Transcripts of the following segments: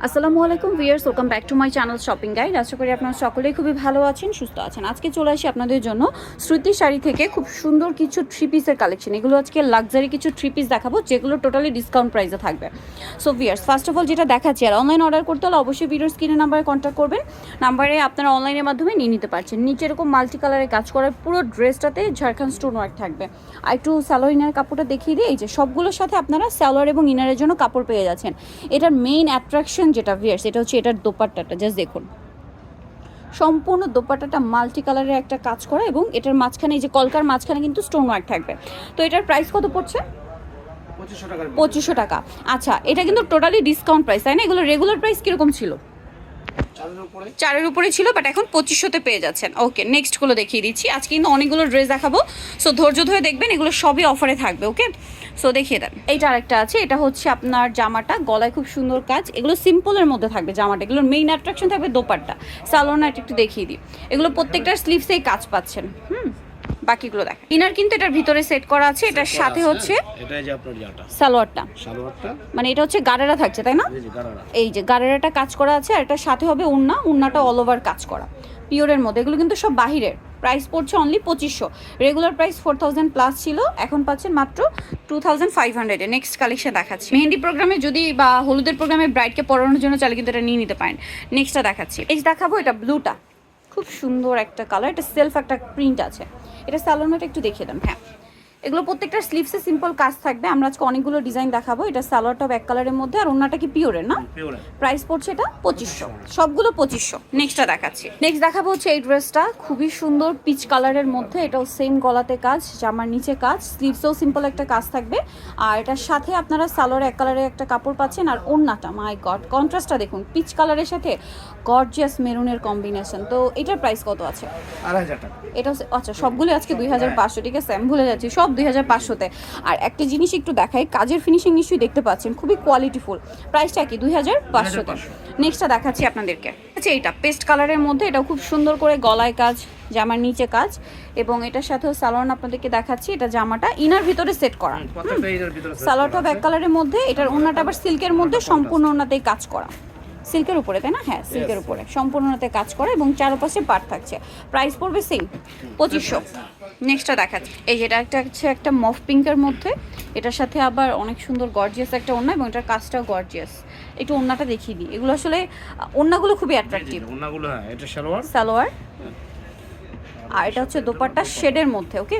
আসসালামু আলাইকুম viewers, welcome back to my channel shopping guide. আশা করি আপনারা সকলেই খুবই ভালো আছেন, সুস্থ আছেন। আজকে চলে আসি আপনাদের জন্য শ্রুতি শাড়ি থেকে খুব সুন্দর কিছু থ্রি পিসের কালেকশন। এগুলো আজকে লাক্সারি কিছু থ্রি পিস দেখাবো, যেগুলো টোটালি ডিসকাউন্ট প্রাইসে থাকবে। So viewers, first of all যেটা দেখাচ্ছি, আর অনলাইন অর্ডার করতে হলে অবশ্যই ভিডিওর স্ক্রিনে নাম্বারে কন্ট্যাক্ট করবেন। নাম্বারে আপনারা অনলাইনের মাধ্যমে নিয়ে নিতে পারছেন। নিচে এরকম মাল্টি কালারের কাজ করার পুরো ড্রেসটাতে ঝাড়খান্ড স্টোন ওয়ার্ক থাকবে। আর একটু স্যালোয়ার ইনার কাপড়টা দেখিয়ে দিই। এই যে সবগুলোর সাথে আপনারা স্যালোয়ার এবং ইনারের জন্য কাপড় পেয়ে যাচ্ছেন। এটার মেইন অ্যাট্রাকশন যেটা ভিউয়ার্স, এটা হচ্ছে এটার দোপাট্টাটা। জাস্ট দেখুন, সম্পূর্ণ দোপাট্টাটা মাল্টি কালারের একটা কাজ করা, এবং এটার মাঝখানে এই যে কলকার মাঝখানে কিন্তু স্টোন ওয়ার্ক থাকবে। তো এটার প্রাইস কত পড়ছে? 2500 টাকা। আচ্ছা, এটা কিন্তু টোটালি ডিসকাউন্ট প্রাইস, তাই না? এগুলো রেগুলার প্রাইস কিরকম ছিল? 4-এর উপরে ছিল, বাট এখন 2500-তে পেয়ে যাচ্ছেন। ওকে, নেক্সটগুলো দেখিয়ে দিচ্ছি। আজকে কিন্তু অনেকগুলো ড্রেস দেখাবো, সো ধৈর্য ধরে দেখবেন, এগুলো সবই অফারে থাকবে। ওকে, সো দেখিয়ে দেন। এইটা আরেকটা আছে, এটা হচ্ছে আপনার জামাটা, গলায় খুব সুন্দর কাজ। এগুলো সিম্পলের মধ্যে থাকবে জামাটা, এগুলোর মেইন অ্যাট্রাকশন থাকবে দোপাট্টা। সালোয়ারটা একটু দেখিয়ে দিই। এগুলো প্রত্যেকটার স্লিভসেই কাজ পাচ্ছেন। বাকিগুলো দেখ। ইনার কিন্তু এটার ভিতরে সেট করা আছে, এটার সাথে হচ্ছে এটাই যে আপনার জাটা সালোয়ারটা, সালোয়ারটা মানে এটা হচ্ছে গাড়েরা থাকছে, তাই না? এই যে গাড়েরাটা কাজ করা আছে, আর এটার সাথে হবে উন্নাটা অল ওভার কাজ করা পিওরের মধ্যে। এগুলো কিন্তু সব বাহিরের। প্রাইস পড়ছে অনলি 2500। রেগুলার প্রাইস 4000 প্লাস ছিল, এখন পাচ্ছেন মাত্র 2500-এ। নেক্সট কালেকশন দেখাচ্ছি। মেহেন্দি প্রোগ্রামে যদি বা হলুদের প্রোগ্রামে ব্রাইডকে পরানোর জন্য চাইলে কিন্তু এটা নিয়ে নিতে পারেন। নেক্সটটা দেখাচ্ছি, এই যে দেখাবো, এটা ব্লুটা খুব সুন্দর একটা কালার, এটা সেলফ একটা প্রিন্ট আছে। এটা সালোয়ারটা একটু দেখিয়ে দেন। হ্যাঁ, এগুলো প্রত্যেকটা স্লিভসে সিম্পল কাজ থাকবে। আমরা আজকে অনেকগুলো ডিজাইন দেখাবো। এটা সালোয়ারটা ব্যাক কালারের মধ্যে, আর ওন্নাটা কি পিওরের না? প্রাইস পড়ছে এটা 2500, সবগুলো 2500। নেক্সটটা দেখাচ্ছি। নেক্সট দেখাবো হচ্ছে এই ড্রেসটা, খুবই সুন্দর পিচ কালারের মধ্যে। এটাও সেম গলাতে কাজ, জামার নিচে কাজ, স্লিভসেও সিম্পল একটা কাজ থাকবে। আর এটার সাথে আপনারা সালোয়ার এক কালারের একটা কাপড় পাচ্ছেন, আর ওন্নাটা মাই গড, কন্ট্রাস্টটা দেখুন, পিচ কালারের সাথে গর্জিয়াস মেরুনের কম্বিনেশন। তো এটার প্রাইস কত আছে? 2500 টাকা। এটা আচ্ছা, সবগুলো আজকে 2500। ঠিক আছে, আমি ভুলে যাচ্ছি, সব 2500-তে। আর একটা জিনিস একটু দেখাই, কাজের ফিনিশিং নিশ্চয়ই দেখতে পাচ্ছেন, খুবই কোয়ালিটিফুল। প্রাইসটা কি? 2500-তে। নেক্সটটা দেখাচ্ছি আপনাদেরকে। আচ্ছা, এটা পেস্ট কালারের মধ্যে, এটাও খুব সুন্দর করে গলায় কাজ, জামার নিচে কাজ, এবং এটার সাথেও সালোয়ার আপনাদেরকে দেখাচ্ছি। এটা জামাটা ইনার ভিতরে সেট করা, সালোয়ারটা ব্যাক কালারের মধ্যে। এটার ওন্নাটা আবার সিল্কের মধ্যে, সম্পূর্ণ ওন্নাতেই কাজ করা। সিল্কের উপরে, তাই না? হ্যাঁ, সিল্কের উপরে সম্পূর্ণতে কাজ করে, এবং চারপাশে পাট থাকছে। প্রাইস পড়বে সেম 2500। নেক্সটটা দেখাচ্ছি, এই যেটা একটা মফ পিঙ্কের মধ্যে, এটার সাথে আবার অনেক সুন্দর গর্জিয়াস একটা ওন্না, এবং এটার কাজটাও গর্জিয়াস। একটু ওন্নাটা দেখিয়ে দিই। এগুলো আসলে ওন্নাগুলো খুবই অ্যাট্রাকটিভ। ওন্নাগুলো, হ্যাঁ, এটা সালোয়ার, আর এটা হচ্ছে দোপাট্টা শেডের মধ্যে। ওকে,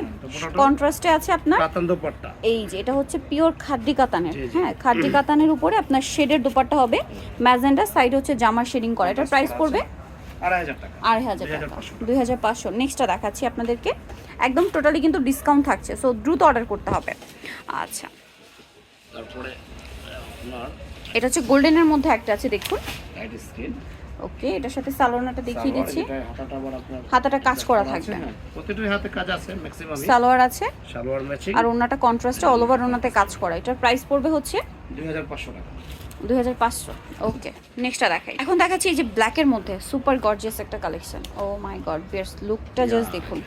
কন্ট্রাস্টে আছে আপনার কাতান দোপাট্টা। এই যে এটা হচ্ছে পিওর খাদ্দি কাতানের। হ্যাঁ, খাদ্দি কাতানের উপরে আপনার শেডের দোপাট্টা হবে, ম্যাজেন্ডা সাইড হচ্ছে জামার শেডিং করা। এটার প্রাইস পড়বে 2500 টাকা। 2500। নেক্সটটা দেখাচ্ছি আপনাদেরকে, একদম টোটালি কিন্তু ডিসকাউন্ট থাকছে, সো দ্রুত অর্ডার করতে হবে। আচ্ছা, তারপরে আপনার এটা হচ্ছে গোল্ডেনের মধ্যে একটা আছে, দেখুন। Light skin. ওকে, এটার সাথে সালোয়ারটা দেখিয়ে দিচ্ছি। হাতাটা আবার আপনার হাতাটা কাজ করা থাকবে, প্রতিটি হাতে কাজ আছে ম্যাক্সিমাম। সালোয়ার আছে, সালোয়ার ম্যাচিং, আর ওন্নাটা কন্ট্রাস্টে অল ওভার ওন্নাতে কাজ করা। এটার প্রাইস পড়বে হচ্ছে 2500 টাকা। 2500। ওকে, নেক্সটটা দেখাই। এখন দেখাচ্ছি এই যে ব্ল্যাকের মধ্যে সুপার গর্জিয়াস একটা কালেকশন। ও মাই গড, বেস্ট লুকটা জাস্ট দেখুন,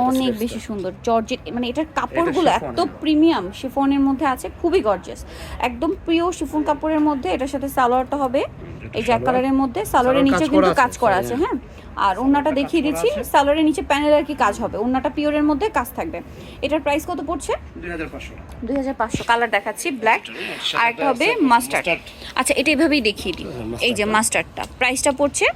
অনেক বেশি সুন্দর। জর্জেট, মানে এটার কাপড়গুলো এত প্রিমিয়াম, শিফনের মধ্যে আছে, খুবই গর্জিয়াস, একদম প্রিয় শিফন কাপড়ের মধ্যে। এটার সাথে সালোয়ারটা হবে এই জ্যাক কালারের মধ্যে, সালোয়ারের নিচে কিন্তু কাজ করা আছে। হ্যাঁ, আর ওন্নাটা দেখিয়ে দিচ্ছি, সালোয়ারের নিচে প্যানেল আর কি কাজ হবে, ওন্নাটা পিওরের মধ্যে কাজ থাকবে। এটার প্রাইস কত পড়ছে? 2500 টাকা। 2500। কালার দেখাচ্ছি, ব্ল্যাক, আর একটা হবে মাস্টার্ড। আচ্ছা, এটা এইভাবেই দেখিয়ে দিই। এই যে মাস্টার্ডটা, প্রাইসটা পড়ছে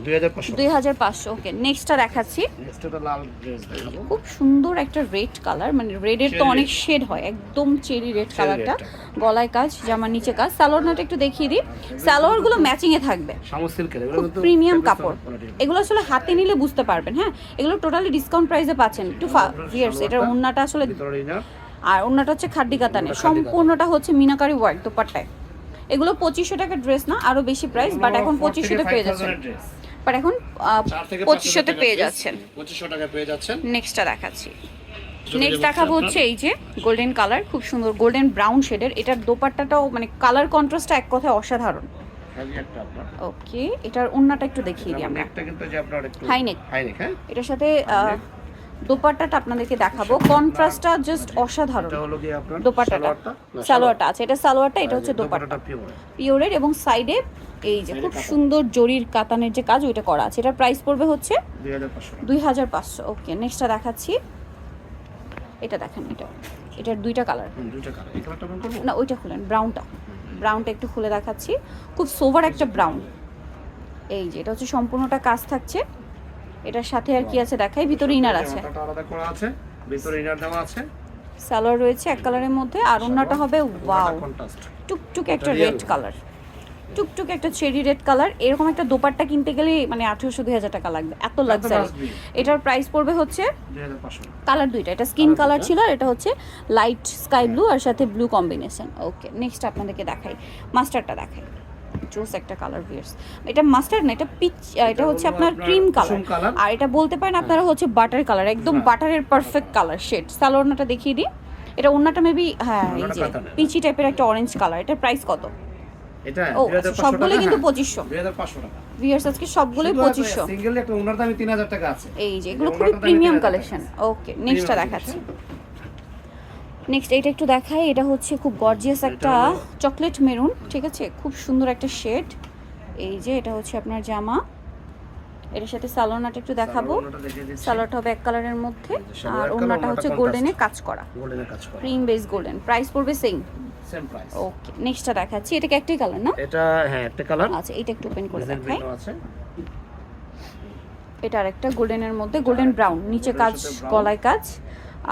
2500। ওকে, নেক্সটটা দেখাচ্ছি। নেক্সটটা লাল ড্রেস দেখাবো। খুব সুন্দর একটা রেড কালার, মানে রেডের তো অনেক শেড হয়, একদম চেরি রেড কালারটা। গলায় কাজ, জামার নিচে কাজ। সালোয়ারটা একটু দেখিয়ে দিই। সালোয়ারগুলো ম্যাচিং এ থাকবে, শামু সিল্কের, এগুলো খুব কিন্তু প্রিমিয়াম কাপড়। এগুলো আসলে হাতে নিলে বুঝতে পারবেন। হ্যাঁ, এগুলো টোটালি ডিসকাউন্ট প্রাইসে পাচ্ছেন। একটু ভিয়ার্স, এটার ওন্নাটা আসলে, আর ওন্নাটা হচ্ছে খাড্ডি কাতানে, সম্পূর্ণটা হচ্ছে মিনাকারি ওয়ার্ক দোপাট্টায়। এগুলো 2500 টাকার ড্রেস না, আরো বেশি প্রাইস, বাট এখন 2500-তে পেয়ে যাচ্ছেন। বাট এখন 2500-তে পেয়ে যাচ্ছেন। 2500 টাকা পেয়ে যাচ্ছেন। নেক্সটটা দেখাচ্ছি। নেক্সট দেখাবো হচ্ছে এই যে গোল্ডেন কালার, খুব সুন্দর গোল্ডেন ব্রাউন শেডের। এটার দোপাট্টাটাও মানে কালার কন্ট্রাস্টটা এক কথায় অসাধারণ। ওকে, এটার ওন্নাটা একটু দেখিয়ে দিই আমরা। একটা কিন্তু যে আপনার একটু হাই নেক, হ্যাঁ, এটার সাথে দোপাট্টাটা আপনাদেরকে দেখাবো, কন্ট্রাস্টটা জাস্ট অসাধারণ। এটা হলো কি আপনার দোপাট্টাটা না, সালোয়ারটা আছে, এটা সালোয়ারটা, এটা হচ্ছে দোপাট্টা দোপাট্টাটা পিওর। পিওরের, এবং সাইডে এই যে খুব সুন্দর জরির কাতানের যে কাজ ওইটা করা আছে। এটার প্রাইস পড়বে হচ্ছে 2500 2500। ওকে, নেক্সটটা দেখাচ্ছি, এটা দেখেন, এটার দুইটা কালার, দুইটা কালার। এই কালারটা কোন করব না ওইটা খুলেন, ব্রাউনটা একটু খুলে দেখাচ্ছি, খুব সোভার একটা ব্রাউন। এই যে এটা হচ্ছে সম্পূর্ণটা কাজ থাকছে, এটার সাথে আর কি আছে দেখাই, ভিতরে ইনার আছে, মাথাটা আলাদা করা আছে, ভিতরে ইনার দেওয়া আছে, সালোয়ার রয়েছে এক কালারের মধ্যে, আর ওন্নাটা হবে ওয়াও কন্ট্রাস্ট। টুকটুক একটা রেড কালার, টুকটুক একটা চেরি রেড কালার। এরকম একটা দোপাট্টা কিনতে গেলে মানে 1800-2000 টাকা লাগবে, এত লাক্সারি। এটার প্রাইস পড়বে হচ্ছে 2500। কালার দুইটা, এটা স্কিন কালার ছিল আর এটা হচ্ছে লাইট স্কাই ব্লু আর সাথে ব্লু কম্বিনেশন। ওকে, নেক্সট আপনাদেরকে দেখাই, মাস্টারটা দেখাই, জোস একটা কালার ভিয়ার্স। এটা মাস্টার্ড না, এটা পিচ, এটা হচ্ছে আপনার ক্রিম কালার, আর এটা বলতে পারেন আপনারা হচ্ছে বাটার কালার, একদম বাটারের পারফেক্ট কালার শেড। সালোয়ারটা দেখিয়ে দিই, এটা ওন্নাটা মেবি, হ্যাঁ এই যে পিচি টাইপের একটা অরেঞ্জ কালার। এটার প্রাইস কত? এটা ও সবগুলো কিন্তু 2500 2500 টাকা। ভিউয়ার্স আজকে সবগুলোই 2500। সিঙ্গেল একটা ওনার দামই 3000 টাকা আছে। এই যে এগুলো খুবই প্রিমিয়াম কালেকশন। ওকে, নেক্সটটা দেখাচ্ছি, নেক্সট এটা একটু দেখাই, এটা হচ্ছে খুব গর্জিয়াস একটা চকলেট মেরুন, ঠিক আছে, খুব সুন্দর একটা শেড। এই যে এটা হচ্ছে আপনার জামা, এটার সাথে সালোয়ারটা একটু দেখাবো, সালোয়ারটা হবে এক কালারের মধ্যে, আর ওন্নাটা হচ্ছে গোল্ডেনে কাজ করা, ক্রিম বেস গোল্ডেন। প্রাইস পড়বে সেম প্রাইস। ওকে, নেক্সটটা দেখাচ্ছি, এটা কি একটাই কালার না? এটা হ্যাঁ একটা কালার আচ্ছা, এটা একটু ওপেন করে দেখাই, আছে। এটা আরেকটা গোল্ডেনের মধ্যে, গোল্ডেন ব্রাউন, নিচে কাজ, গলায় কাজ,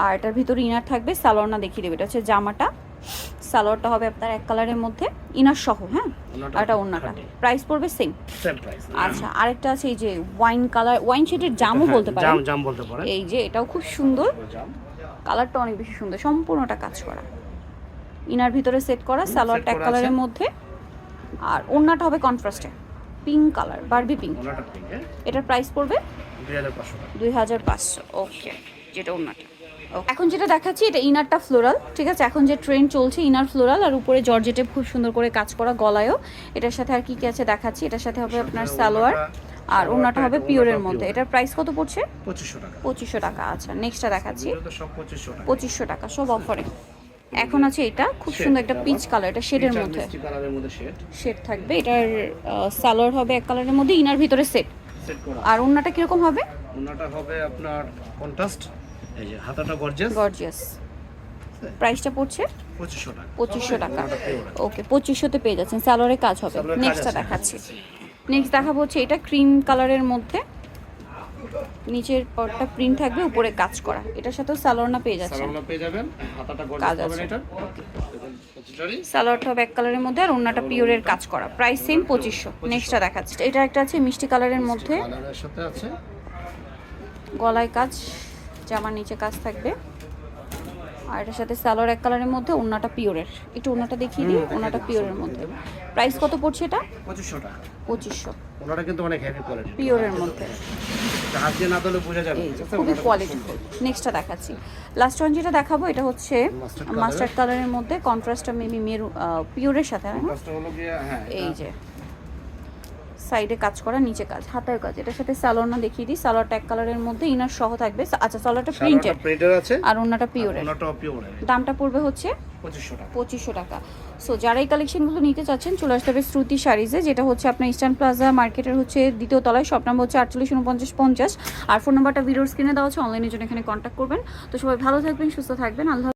আর এটার ভিতরে ইনার থাকবে। সালোয়ারটা দেখিয়ে দেবে, এটা হচ্ছে জামাটা, সালোয়ারটা হবে আপনার এক কালারের মধ্যে ইনার সহ, হ্যাঁ, আর এটা ওন্নাটা। প্রাইস পড়বে সেম প্রাইস। আচ্ছা, আরেকটা আছে এই যে ওয়াইন কালার, ওয়াইন শেডের জামও বলতে পারেন, জাম বলতে পারেন। এই যে এটাও খুব সুন্দর, কালারটা অনেক বেশি সুন্দর, সম্পূর্ণটা কাজ করা, ইনার ভিতরে সেট করা, সালোয়ারটা এক কালারের মধ্যে, আর ওন্নাটা হবে কন্ট্রাস্টে পিঙ্ক কালার, বারবি পিঙ্ক। এটার প্রাইস পড়বে 2500। ওকে, যেটা ওন্নাটা। এখন যেটা দেখাচ্ছি এটা ইনারটা ফ্লোরাল, ঠিক আছে, এখন যে ট্রেন্ড চলছে ইনার ফ্লোরাল, আর উপরে জর্জেটে খুব সুন্দর করে কাজ করা, গলায়ও। এটার সাথে আর কি কি আছে দেখাচ্ছি, এটার সাথে হবে আপনার সালোয়ার, আর ওন্নাটা হবে পিওরের মধ্যে। এটার প্রাইস কত পড়ছে? 2500 টাকা। 2500 টাকা। আচ্ছা, নেক্সটটা দেখাচ্ছি, সব 2500 টাকা। 2500 টাকা সব অফারে। এখন আছে এটা খুব সুন্দর একটা পিচ কালার, এটা শেডের মধ্যে, কালারের মধ্যে শেড থাকবে। এটার সালোয়ার হবে এক কালারের মধ্যে, ইনার ভিতরে সেট করা। আর ওন্নাটা কিরকম হবে? ওন্নাটা হবে আপনার কন্ট্রাস্ট, এই যে হাতাটা গর্জিয়াস। প্রাইসটা পড়ছে 2500 টাকা। 2500 টাকা। ওকে, 2500-তে পেয়ে যাচ্ছেন, সালোয়ারে কাজ হবে। নেক্সটটা দেখাচ্ছি, নেক্সট দেখাবো হচ্ছে এটা ক্রিম কালারের মধ্যে, নিচের পটটা প্রিন্ট থাকবে, উপরে কাজ করা। এটার সাথেও সালোয়ারটা পেয়ে যাচ্ছেন, সালোয়ারটা পেয়ে যাবেন, হাতাটা কাজ গর্জিয়াস আছে। পাবেন। এটা সালোয়ারটা হবে এক কালারের মধ্যে, আর ওন্নাটা পিওরের কাজ করা। Price same 2500। নেক্সটটা দেখাচ্ছি, এটা একটা আছে মিষ্টি কালারের মধ্যে, কালারের সাথে আছে, গলায় কাজ, জামার নিচে কাজ থাকবে, আর এটার সাথে সালোয়ার এক কালারের মধ্যে, ওন্নাটা পিওরের। একটু ওন্নাটা দেখিয়ে দিই, ওন্নাটা পিওরের মধ্যে। প্রাইস কত পড়ছে এটা? 2500 টাকা। 2500 ওনাটা কিন্তু অনেক হেভি কোয়ালিটি, পিওরের মধ্যে, হাত দিয়ে না দিলে বোঝা যাবে। খুবই কোয়ালিটিফুল। নেক্সটটা দেখাচ্ছি, লাস্ট ওয়ান যেটা দেখাবো এটা হচ্ছে মাস্টার্ড কালারের মধ্যে, কন্ট্রাস্টটা মেবি মেরু পিওরের সাথে, কষ্ট হলো গিয়া হ্যাঁ, এই যে সাইডে কাজ করা, নিচে কাজ, হাতায় কাজ। এটার সাথে সালোয়ারটা দেখিয়ে দিই, সালোয়ারটা এক কালারের মধ্যে, ইনার সহ থাকবে। আচ্ছা, সালোয়ারটা প্রিন্টেড আছে, আর ওন্নাটা পিওরের। ওনাটাও পিওরের। দামটা পড়বে হচ্ছে 2500 টাকা। 2500 টাকা। সো যারা এই কালেকশনগুলো নিতে চাচ্ছেন চলে আসতে হবে শ্রুতি শাড়িজে, যেটা হচ্ছে আপনার ইস্টার্ন প্লাজা মার্কেটের হচ্ছে দ্বিতীয় তলায়। শপ নাম্বার হচ্ছে 484950, আর ফোন নাম্বারটা ভিডিওর স্ক্রিনে দেওয়া আছে, অনলাইনের জন্য এখানে কন্ট্যাক্ট করবেন। তো সবাই ভালো থাকবেন, সুস্থ থাকবেন, আল্লাহ।